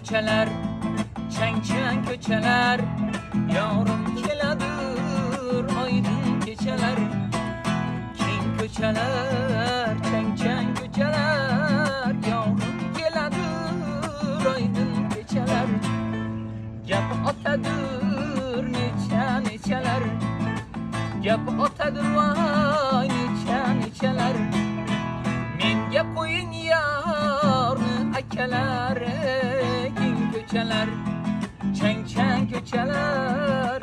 ko'chalar, chang-chang ko'chalar, yorim keladir oydin kechalar. Keng ko'chalar, chang-chang ko'chalar, yorim keladir oydin kechalar. Gap otadir necha-nechalar, gap otadir voy necha-nechalar. Menga qo'ying yorni akalar, keng ko'chalar, chang-chang ko'chalar,